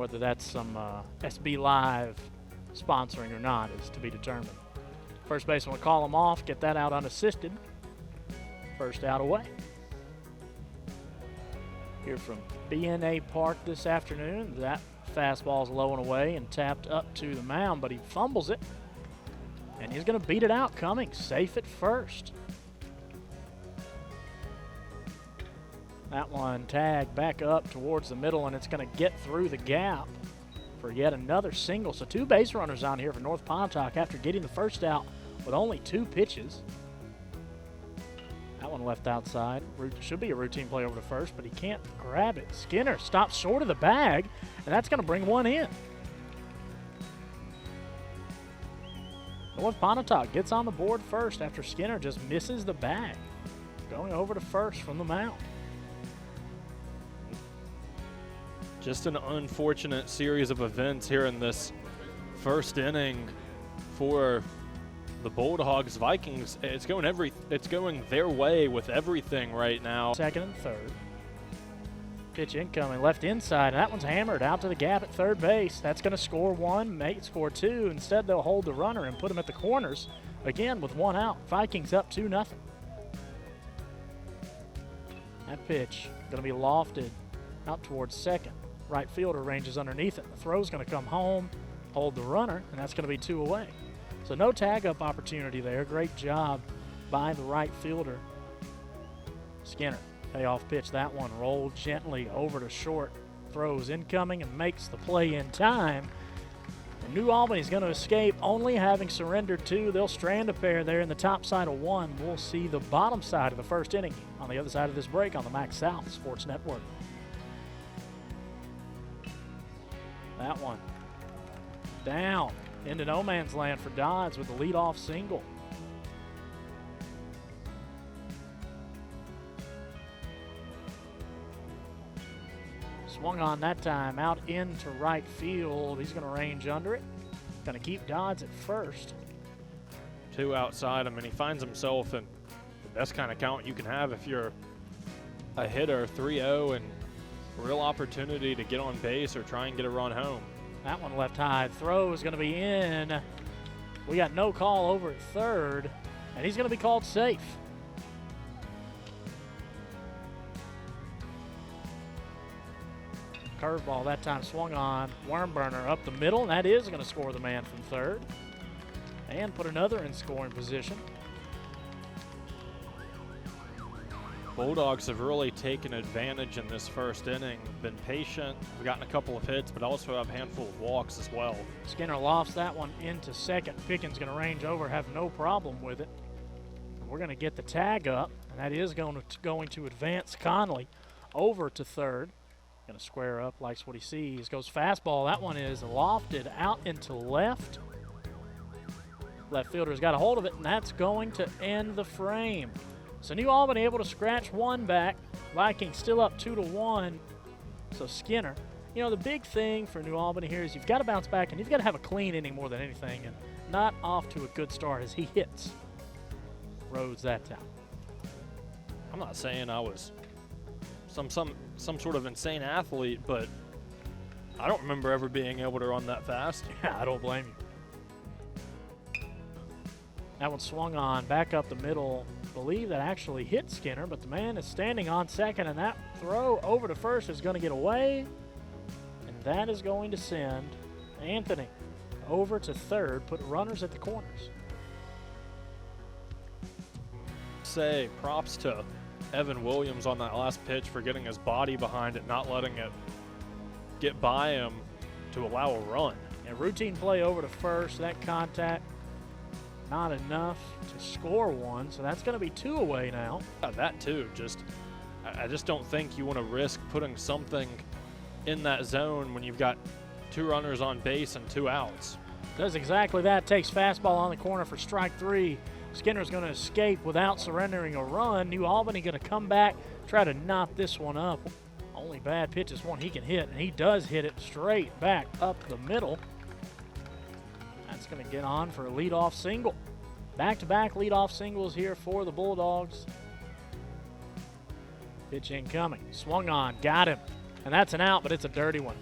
Whether that's some SB Live sponsoring or not is to be determined. First baseman will call him off, get that out unassisted. First out away. Here from BNA Park this afternoon. That fastball's low and away and tapped up to the mound, but he fumbles it. And he's going to beat it out. Cummings safe at first. That one tagged back up towards the middle, and it's going to get through the gap for yet another single. So 2 base runners on here for North Pontotoc after getting the first out with only 2 pitches. That one left outside. Should be a routine play over to first, but he can't grab it. Skinner stops short of the bag, and that's going to bring one in. North Pontotoc gets on the board first after Skinner just misses the bag. Going over to first from the mound. Just an unfortunate series of events here in this first inning for the Bulldogs. Vikings, it's going their way with everything right now. Second and third. Pitch incoming, left inside, and that one's hammered out to the gap at third base. That's going to score 1, make it score 2. Instead, they'll hold the runner and put him at the corners again with 1 out. Vikings up 2-0. That pitch going to be lofted out towards second. Right fielder ranges underneath it. The throw's going to come home, hold the runner, and that's going to be 2 away. So no tag-up opportunity there. Great job by the right fielder. Skinner, payoff pitch. That one rolled gently over to short. Throws incoming and makes the play in time. And New Albany's going to escape, only having surrendered 2. They'll strand a pair there in the top side of 1. We'll see the bottom side of the first inning on the other side of this break on the Max South Sports Network. That one down into no man's land for Dodds with the leadoff single. Swung on that time out into right field. He's going to range under it. Going to keep Dodds at first. 2 outside him, and he finds himself in the best kind of count you can have if you're a hitter, 3-0, and real opportunity to get on base or try and get a run home. That one left high. Throw is going to be in. We got no call over at third, and he's going to be called safe. Curveball that time swung on. Worm burner up the middle, and that is going to score the man from third and put another in scoring position. Bulldogs have really taken advantage in this first inning, been patient. We've gotten a couple of hits, but also have a handful of walks as well. Skinner lofts that one into second. Pickens going to range over, have no problem with it. We're going to get the tag up, and that is going to advance Conlee over to third. Going to square up, likes what he sees. Goes fastball. That one is lofted out into left. Left fielder's got a hold of it, and that's going to end the frame. So New Albany able to scratch 1 back. Vikings still up 2-1. So Skinner, you know, the big thing for New Albany here is you've got to bounce back and you've got to have a clean inning more than anything, and not off to a good start as he hits Rhodes that time. I'm not saying I was some sort of insane athlete, but I don't remember ever being able to run that fast. Yeah, I don't blame you. That one swung on, back up the middle. Believe that actually hit Skinner, but the man is standing on second, and that throw over to first is going to get away, and that is going to send Anthony over to third, put runners at the corners. Say props to Evan Williams on that last pitch for getting his body behind it, not letting it get by him to allow a run. And routine play over to first, that contact not enough to score 1, so that's going to be 2 away now. That too, I just don't think you want to risk putting something in that zone when you've got 2 runners on base and 2 outs. Does exactly that, takes fastball on the corner for strike 3. Skinner's going to escape without surrendering a run. New Albany going to come back, try to knock this one up. Only bad pitch is one he can hit, and he does hit it straight back up the middle. That's going to get on for a leadoff single. Back-to-back leadoff singles here for the Bulldogs. Pitch incoming. Swung on. Got him. And that's an out, but it's a dirty one.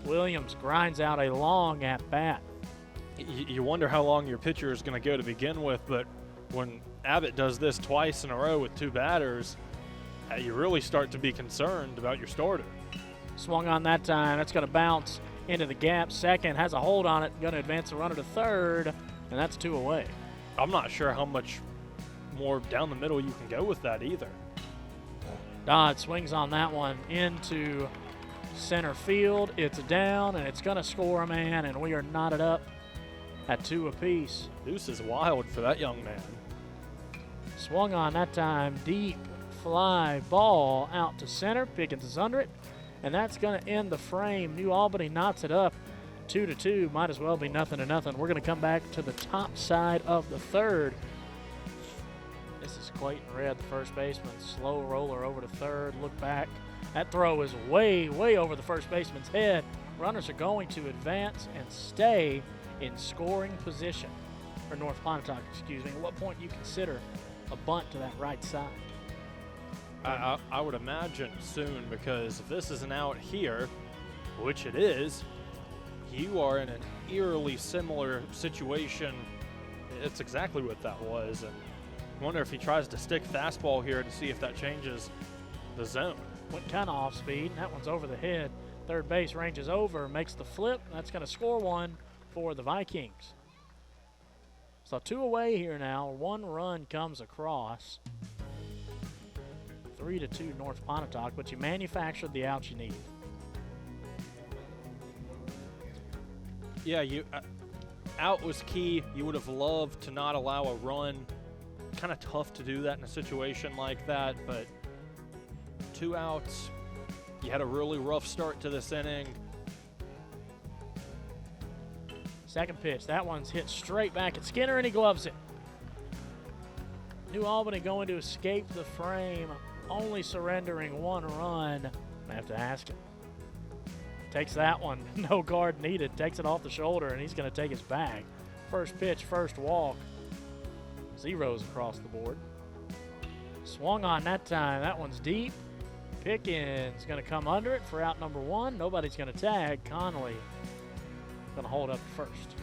Williams grinds out a long at-bat. You wonder how long your pitcher is going to go to begin with, but when Abbott does this twice in a row with 2 batters, you really start to be concerned about your starter. Swung on that time. That's going to bounce into the gap. Second has a hold on it. Going to advance the runner to third, and that's 2 away. I'm not sure how much more down the middle you can go with that either. Dodds swings on that one into center field. It's down, and it's going to score a man, and we are knotted up at 2 apiece. Deuce is wild for that young man. Swung on that time. Deep fly ball out to center. Pickens is under it, and that's going to end the frame. New Albany knots it up 2-2. Might as well be 0-0. We're going to come back to the top side of the third. This is Clayton Red, the first baseman. Slow roller over to third. Look back. That throw is way, way over the first baseman's head. Runners are going to advance and stay in scoring position for North Pontotoc, excuse me. At what point do you consider a bunt to that right side? I would imagine soon, because if this is an out here, which it is, you are in an eerily similar situation. It's exactly what that was, and I wonder if he tries to stick fastball here to see if that changes the zone. Went kind of off speed, and that one's over the head. Third base ranges over, makes the flip. That's going to score one for the Vikings. So 2 away here now. 1 run comes across. 3-2 North Pontotoc, but you manufactured the outs you needed. Yeah, out was key. You would have loved to not allow a run. Kind of tough to do that in a situation like that, but 2 outs. You had a really rough start to this inning. Second pitch. That one's hit straight back at Skinner, and he gloves it. New Albany going to escape the frame, only surrendering 1 run. I have to ask him. Takes that one. No guard needed. Takes it off the shoulder, and he's going to take his bag. First pitch, first walk. Zeros across the board. Swung on that time. That one's deep. Pickens going to come under it for out number 1. Nobody's going to tag. Conlee going to hold up first.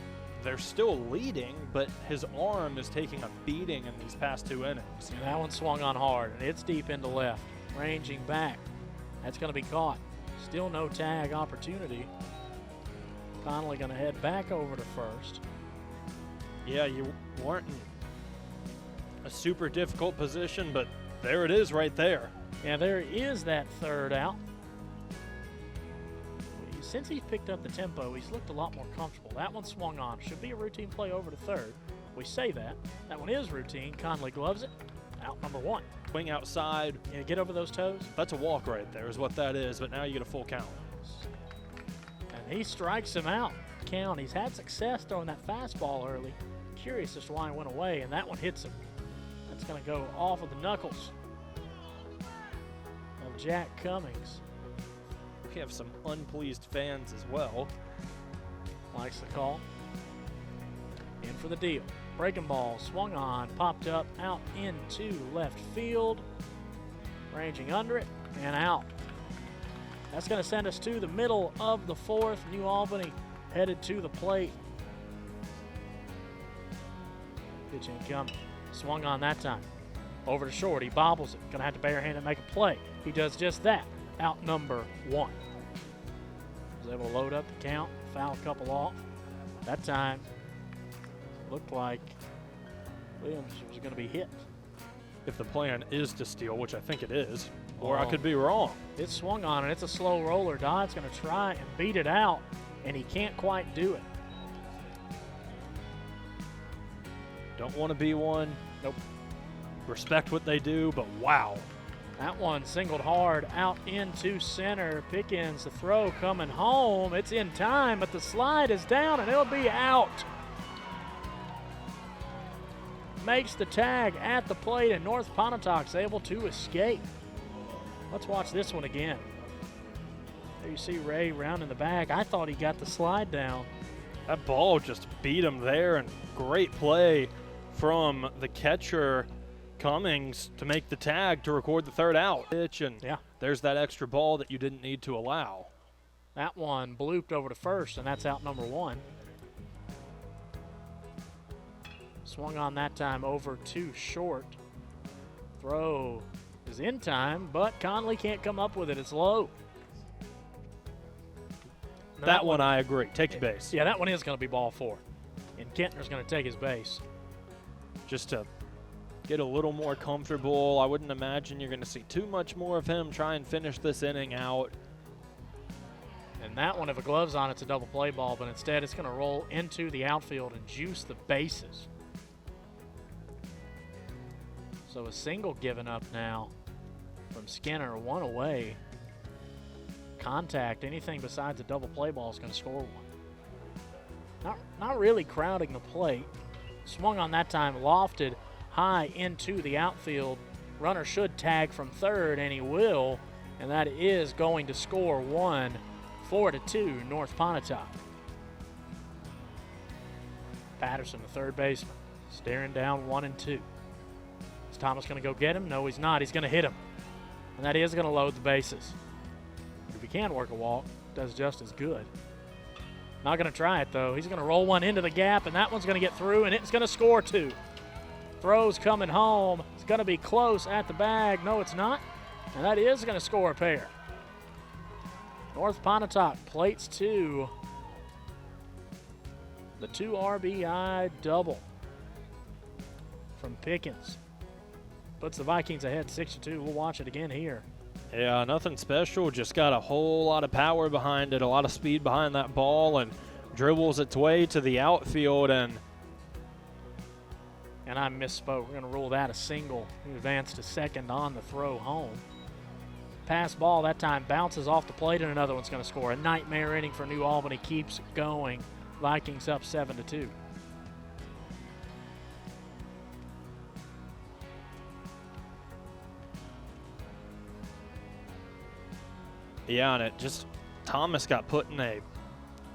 They're still leading, but his arm is taking a beating in these past 2 innings. And that one swung on hard, and it's deep into left. Ranging back. That's going to be caught. Still no tag opportunity. Conlee going to head back over to first. Yeah, you weren't in a super difficult position, but there it is right there. Yeah, there is that third out. Since he's picked up the tempo, he's looked a lot more comfortable. That one swung on. Should be a routine play over to third. We say that. That one is routine. Conlee gloves it. Out number 1. Swing outside. Yeah, get over those toes. That's a walk right there is what that is, but now you get a full count. And he strikes him out. Count. He's had success throwing that fastball early. Curious as to why it went away, and that one hits him. That's going to go off of the knuckles of Jack Cummings. We have some unpleased fans as well. Likes the call. In for the deal. Breaking ball, swung on, popped up, out into left field. Ranging under it, and out. That's going to send us to the middle of the 4th. New Albany headed to the plate. Pitch incoming. Swung on that time. Over to short. He bobbles it. Going to have to barehand and make a play. He does just that. Out number 1. Was able to load up the count, foul a couple off. That time looked like Williams was going to be hit. If the plan is to steal, which I think it is, or I could be wrong. It swung on, and it's a slow roller. Dodds going to try and beat it out, and he can't quite do it. Don't want to be one. Nope. Respect what they do, but wow. That one singled hard out into center. Pickens, the throw coming home. It's in time, but the slide is down, and it'll be out. Makes the tag at the plate, and North Pontotoc's able to escape. Let's watch this one again. There you see Ray rounding the back. I thought he got the slide down. That ball just beat him there, and great play from the catcher, Cummings, to make the tag to record the third out. And yeah, there's that extra ball that you didn't need to allow. That one blooped over to first, and that's out number 1. Swung on that time over to short. Throw is in time, but Conlee can't come up with it. It's low. That one, I agree. Take the base. Yeah, that one is going to be ball 4. And Kentner's going to take his base. Just to get a little more comfortable. I wouldn't imagine you're going to see too much more of him try and finish this inning out. And that one, if a glove's on, it's a double play ball, but instead it's going to roll into the outfield and juice the bases. So a single given up now from Skinner, 1 away. Contact, anything besides a double play ball is going to score 1. Not really crowding the plate. Swung on that time, lofted high into the outfield. Runner should tag from third, and he will, and that is going to score 1, 4-2, North Pontotoc. Patterson, the third baseman, staring down 1 and 2. Is Thomas going to go get him? No, he's not. He's going to hit him, and that is going to load the bases. If he can work a walk, does just as good. Not going to try it, though. He's going to roll one into the gap, and that one's going to get through, and it's going to score 2. Throw's coming home. It's going to be close at the bag. No, it's not. And that is going to score a pair. North Pontotoc plates 2. The 2 RBI double from Pickens. Puts the Vikings ahead 6-2. We'll watch it again here. Yeah, nothing special. Just got a whole lot of power behind it, a lot of speed behind that ball, and dribbles its way to the outfield. And I misspoke. We're going to rule that a single. He advanced to second on the throw home. Pass ball that time bounces off the plate, and another one's going to score. A nightmare inning for New Albany keeps going. Vikings up 7-2. yeah, and it just, Thomas got put in a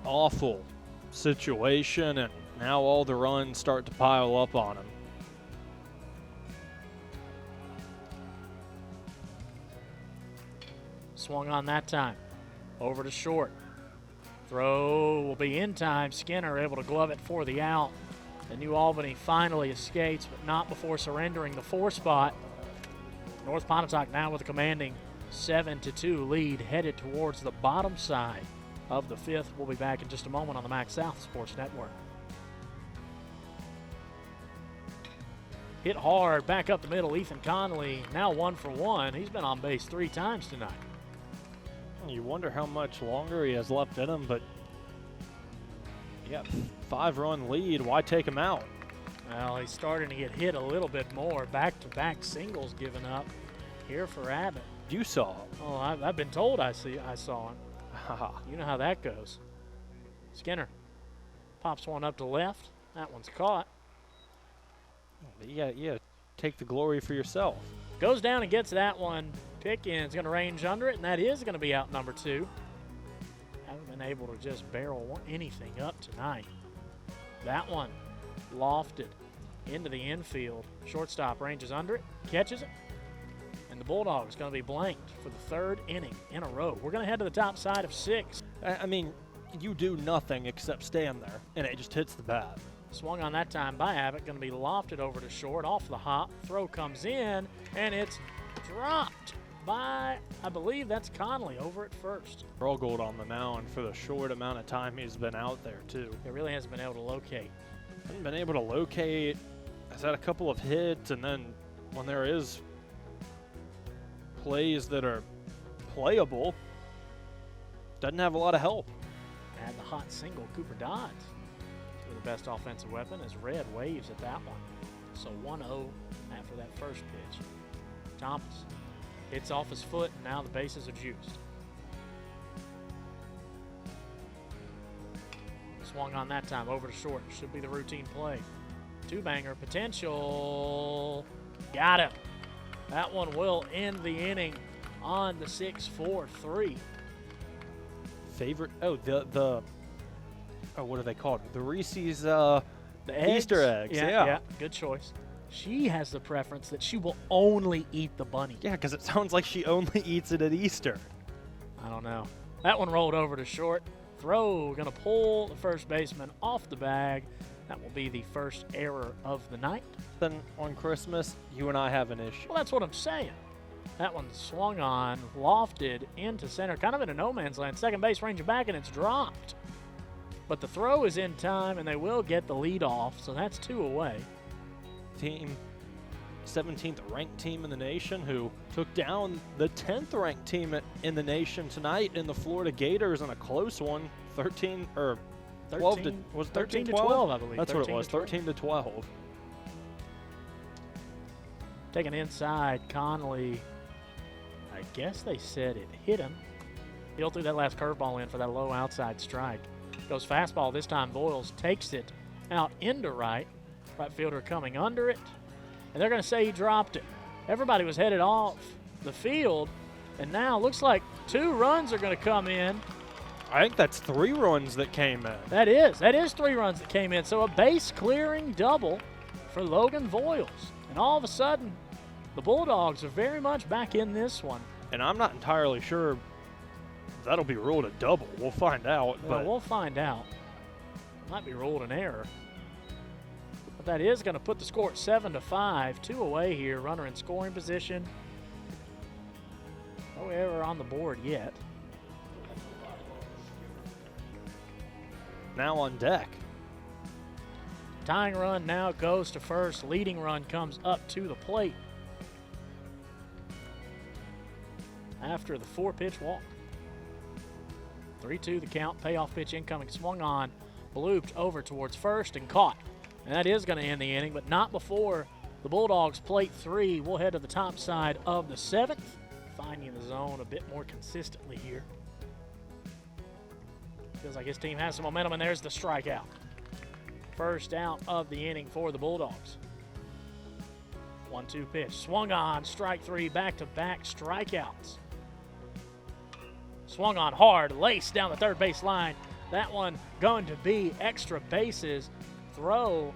awful situation, and now all the runs start to pile up on him. Swung on that time. Over to short. Throw will be in time. Skinner able to glove it for the out. And New Albany finally escapes, but not before surrendering the 4 spot. North Pontotoc now with a commanding 7-2 lead, headed towards the bottom side of the 5th. We'll be back in just a moment on the Mac South Sports Network. Hit hard, back up the middle, Ethan Conlee, now 1 for 1. He's been on base 3 times tonight. You wonder how much longer he has left in him, but yeah, 5-run lead. Why take him out? Well, he's starting to get hit a little bit more. Back-to-back singles given up here for Abbott. You saw him. Oh, I've been told I saw him. You know how that goes. Skinner pops one up to left. That one's caught. Yeah, take the glory for yourself. Goes down and gets that one. Pickens going to range under it, and that is going to be out number 2. Haven't been able to just barrel anything up tonight. That one lofted into the infield. Shortstop ranges under it, catches it, and the Bulldogs going to be blanked for the 3rd inning in a row. We're going to head to the top side of 6. I mean, you do nothing except stand there, and it just hits the bat. Swung on that time by Abbott, going to be lofted over to short, off the hop. Throw comes in, and it's dropped by, I believe that's Conlee over at first. Struggled on the mound for the short amount of time he's been out there, too. He really hasn't been able to locate. Hasn't been able to locate. Has had a couple of hits, and then when there is plays that are playable, doesn't have a lot of help. Add the hot single, Cooper Dodds. The best offensive weapon as Red waves at that one. So 1-0 after that first pitch. Thomas hits off his foot, and now the bases are juiced. Swung on that time over to short. Should be the routine play. 2-banger potential. Got him. That one will end the inning on the 6-4-3. Favorite? Oh, what are they called? The Reese's the Easter eggs. Yeah, good choice. She has the preference that she will only eat the bunny. Yeah, because it sounds like she only eats it at Easter. I don't know. That one rolled over to short. Throw going to pull the first baseman off the bag. That will be the first error of the night. Then on Christmas, you and I have an issue. Well, that's what I'm saying. That one swung on, lofted into center, kind of in a no man's land. Second base ranging back, and it's dropped. But the throw is in time, and they will get the lead off, so that's 2 away. Team, 17th ranked team in the nation, who took down the 10th ranked team in the nation tonight in the Florida Gators in a close one, 12 to 12, I believe. That's what it was, 13 to 12. Taking inside, Conlee. I guess they said it hit him. He'll threw that last curveball in for that low outside strike. Goes fastball this time. Boyles takes it out into right. Right fielder coming under it. And they're going to say he dropped it. Everybody was headed off the field. And now looks like 2 runs are going to come in. I think that's 3 runs that came in. That is 3 runs that came in. So a base clearing double for Logan Boyles. And all of a sudden, the Bulldogs are very much back in this one. And I'm not entirely sure that'll be ruled a double. We'll find out. Well, we'll find out. Might be ruled an error. But that is going to put the score at 7-5. 2 away here. Runner in scoring position. No error on the board yet. Now on deck. Tying run now goes to first. Leading run comes up to the plate after the 4-pitch walk. 3-2 the count. Payoff pitch incoming. Swung on. Blooped over towards first and caught. And that is going to end the inning, but not before the Bulldogs plate 3. We'll head to the top side of the 7th. Finding the zone a bit more consistently here. Feels like his team has some momentum, and there's the strikeout. First out of the inning for the Bulldogs. 1-2 pitch. Swung on. Strike 3. Back-to-back strikeouts. Swung on hard. Laced down the third base line. That one going to be extra bases. Throw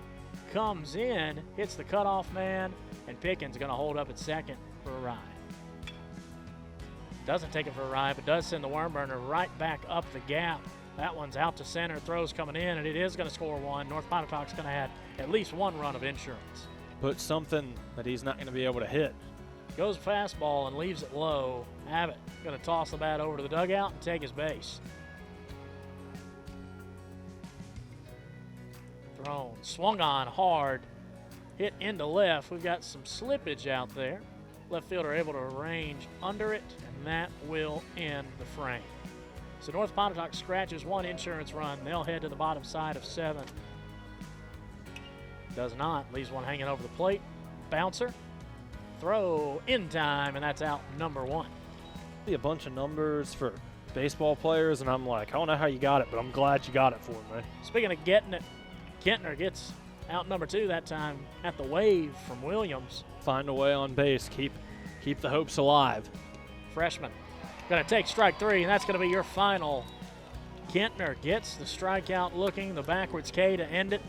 comes in. Hits the cutoff man. And Pickens going to hold up at second for a ride. Doesn't take it for a ride, but does send the worm burner right back up the gap. That one's out to center. Throw's coming in, and it is going to score 1. North Pontotoc's going to add at least 1 run of insurance. Put something that he's not going to be able to hit. Goes fastball and leaves it low. Abbott going to toss the bat over to the dugout and take his base. Thrown. Swung on hard. Hit into left. We've got some slippage out there. Left fielder able to arrange under it, and that will end the frame. So North Pontotoc scratches 1 insurance run. They'll head to the bottom side of 7. Does not. Leaves one hanging over the plate. Bouncer. Throw in time, and that's out number 1. Be a bunch of numbers for baseball players, and I'm like, I don't know how you got it, but I'm glad you got it for me. Speaking of getting it, Kentner gets out number 2 that time at the wave from Williams. Find a way on base. Keep the hopes alive. Freshman. Going to take strike 3, and that's going to be your final. Kentner gets the strikeout looking, the backwards K to end it.